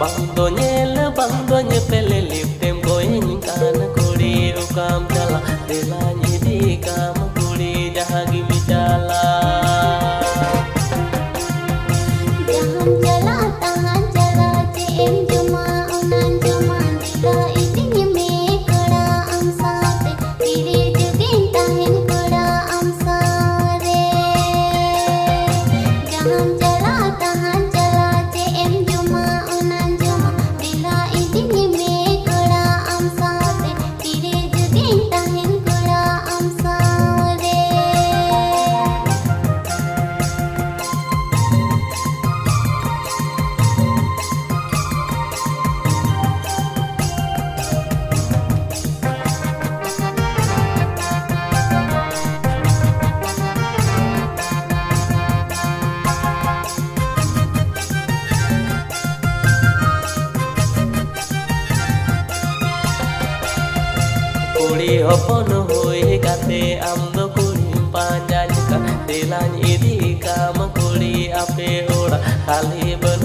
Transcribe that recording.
bang do nyepele lip tem going kan kuri ukam jala delanya di kam kuri jahagi micala Jahan jala tahan jala cem cuma unan cuma dila itinye me kara amsa te tire jugin tahin kara amsa re Jahan jala tahan jala cem cuma unan cuma dila itinye me kara amsa te tire jugin tahin kara amsa re kuri hopon hoi kate am do kuri panjanya kan delanya di kam kuri ape ora kali ben